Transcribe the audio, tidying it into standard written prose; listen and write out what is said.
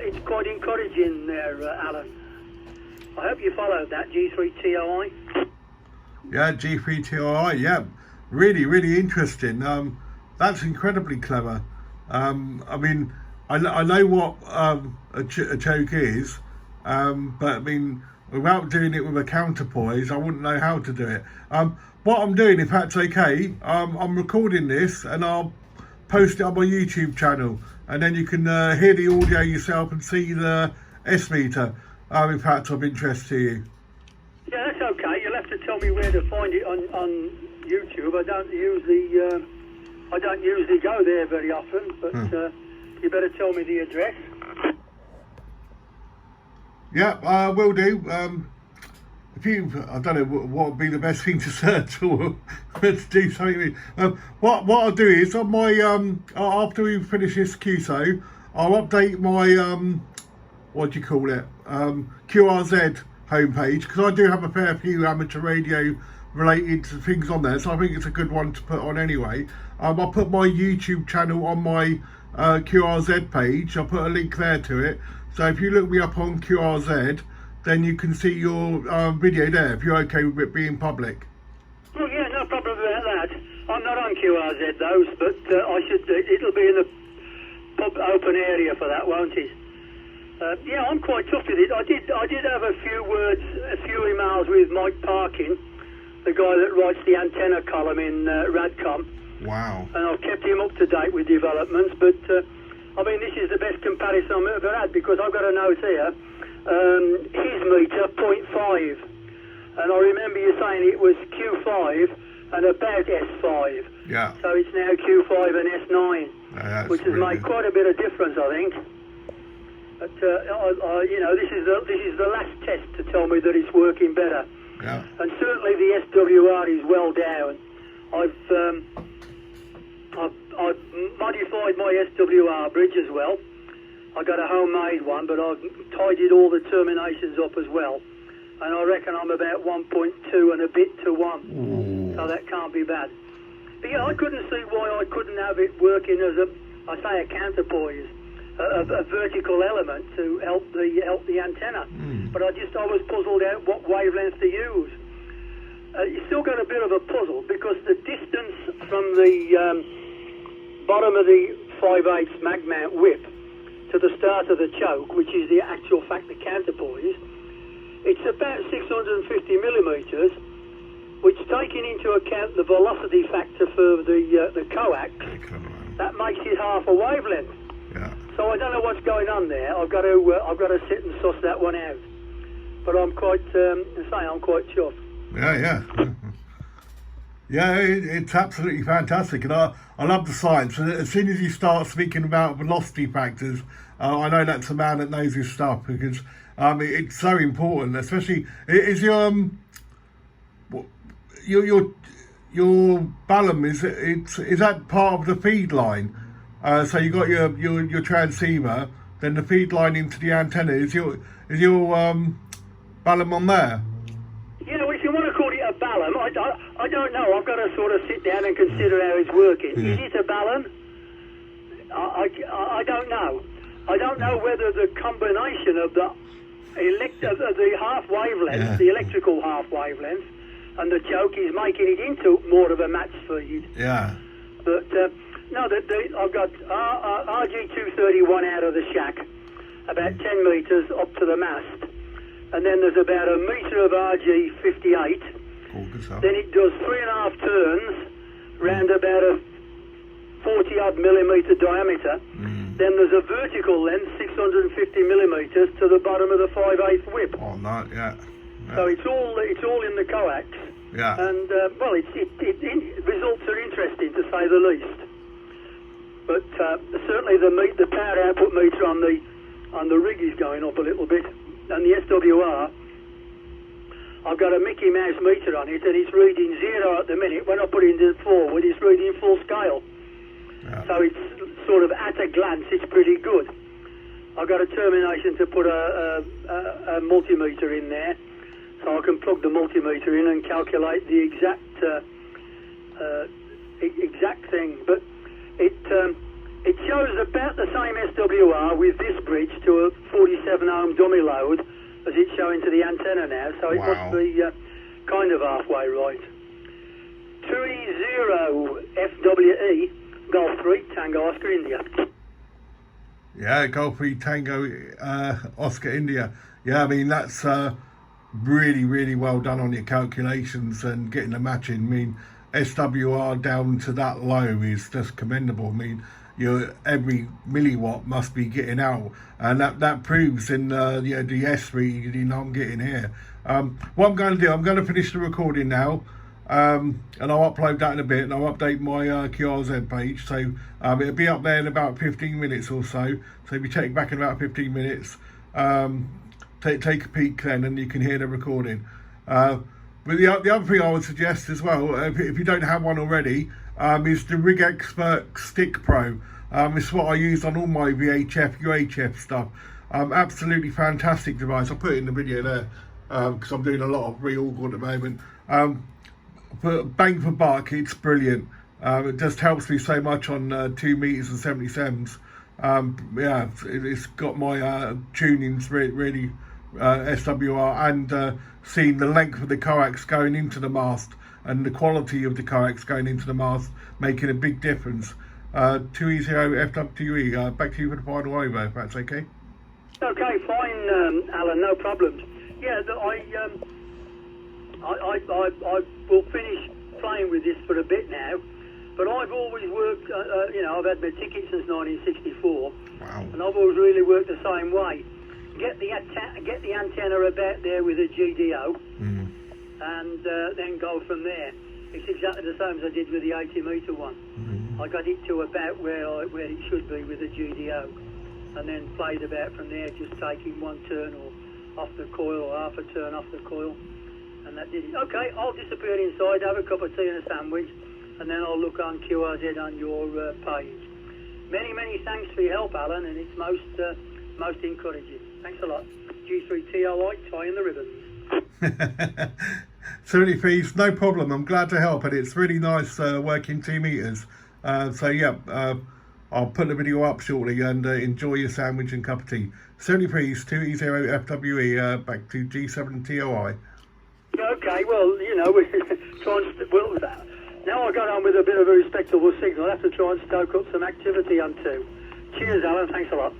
it's quite encouraging there, Alan. I hope you followed that, g3toi. Yeah, g3toi, yeah. Really, really interesting. That's incredibly clever. I mean, I know what a choke is, but I mean, without doing it with a counterpoise, I wouldn't know how to do it. What I'm doing, if that's okay, I'm recording this and I'll post it on my YouTube channel, and then you can hear the audio yourself and see the S-meter, if that's of interest to you. Yeah, that's okay. You'll have to tell me where to find it on YouTube. I don't usually go there very often, but you better tell me the address. Yeah, will do. If you, I don't know what would be the best thing to search or to do something. What I'll do is on my after we finish this QSO, I'll update my what do you call it, QRZ homepage, because I do have a fair few amateur radio related things on there, so I think it's a good one to put on anyway. I'll put my YouTube channel on my QRZ page. I'll put a link there to it, so if you look me up on QRZ, then you can see your video there, if you're okay with it being public. Well, yeah, no problem about that. I'm not on QRZ though, but it'll be in the open area for that, won't it? Yeah, I'm quite tough with it. I did have a few emails with Mike Parkin, the guy that writes the antenna column in Radcom. Wow. And I've kept him up to date with developments, but I mean, this is the best comparison I've ever had, because I've got a note here, his meter 0.5, and I remember you saying it was Q5 and about S5. Yeah. So it's now Q5 and S9, which has made quite a bit of difference, I think. But you know, this is the last test to tell me that it's working better. Yeah. And certainly the SWR is well down. I've modified my SWR bridge as well. I got a homemade one, but I've tidied all the terminations up as well. And I reckon I'm about 1.2 and a bit to 1. Ooh. So that can't be bad. But yeah, I couldn't see why I couldn't have it working as a counterpoise, a vertical element to help the antenna. But I was puzzled out what wavelength to use. You still got a bit of a puzzle, because the distance from the bottom of the 5/8 mag mount whip to the start of the choke, which is the actual fact the counterpoise, it's about 650 millimetres, which, taking into account the velocity factor for the coax, that makes it half a wavelength. Yeah. So I don't know what's going on there. I've got to sit and suss that one out. But I'm quite chuffed. Yeah. Yeah, it's absolutely fantastic, and I love the science. And as soon as you start speaking about velocity factors, I know that's a man that knows his stuff, because it's so important. Especially, is your balun, is that part of the feed line? So you got your transceiver, then the feed line into the antenna. Is your balun on there? Yeah, well, if you want to call it a balun, I don't know. I've got to sort of sit down and consider how it's working. Is it a balun? I don't know. I don't know whether the combination of the half wavelength, the electrical half wavelength, and the choke is making it into more of a match feed. Yeah. But no, I've got RG231 out of the shack, about 10 metres up to the mast. And then there's about a metre of RG58. Then it does 3.5 turns round about a 40-odd millimetre diameter. Then there's a vertical length, 650 millimetres, to the bottom of the 5/8 whip. Oh, no, yeah. So it's all in the coax. Yeah. And well, results are interesting, to say the least. But certainly the power output meter on the rig is going up a little bit. And the SWR, I've got a Mickey Mouse meter on it, and it's reading 0 at the minute. When I put it into forward, it's reading full scale. Yeah. So it's sort of, at a glance, it's pretty good. I've got a termination to put a multimeter in there, so I can plug the multimeter in and calculate the exact thing. But It shows about the same SWR with this bridge to a 47 ohm dummy load as it's showing to the antenna now, so it must be kind of halfway right. 3-0 FWE, Golf 3, Tango Oscar India. Yeah, Golf 3 Tango Oscar India. Yeah, I mean, that's really, really well done on your calculations and getting the match in. I mean, SWR down to that low is just commendable. I mean, every milliwatt must be getting out, and that proves in the S reading I'm getting here. What I'm going to do, I'm going to finish the recording now, and I'll upload that in a bit, and I'll update my QRZ page, so it'll be up there in about 15 minutes or so. So if you check back in about 15 minutes, take a peek then, and you can hear the recording. But the other thing I would suggest as well, if you don't have one already, is the Rig Expert Stick Pro. It's what I use on all my VHF, UHF stuff. Absolutely fantastic device. I'll put it in the video there because I'm doing a lot of reorg at the moment. But bang for buck, it's brilliant. It just helps me so much on 2 meters and 77s. Yeah, it's got my tunings really SWR, and seeing the length of the coax going into the mast and the quality of the coax going into the mast making a big difference. 2E0 FWE, back to you for the final over, if that's okay. Okay, fine, Alan, no problems. Yeah, I will finish playing with this for a bit now, but I've always worked, I've had my ticket since 1964, and I've always really worked the same way. Get the antenna about there with a GDO, and then go from there. It's exactly the same as I did with the 80 metre one. I got it to about where it should be with a GDO, and then played about from there, just taking one turn or off the coil or half a turn off the coil, and that did it. Okay, I'll disappear inside, have a cup of tea and a sandwich, and then I'll look on QRZ on your page. Many thanks for your help, Alan, and it's most encouraging. Thanks a lot. G3toi, tying the ribbons. 73s, no problem. I'm glad to help, and it's really nice working 2 meters. So yeah, I'll put the video up shortly, and enjoy your sandwich and cup of tea. 73s, 2E0 FWE, back to G7TOI. Okay, well, we're trying to... now I got on with a bit of a respectable signal. I have to try and stoke up some activity on 2. Cheers, Alan. Thanks a lot.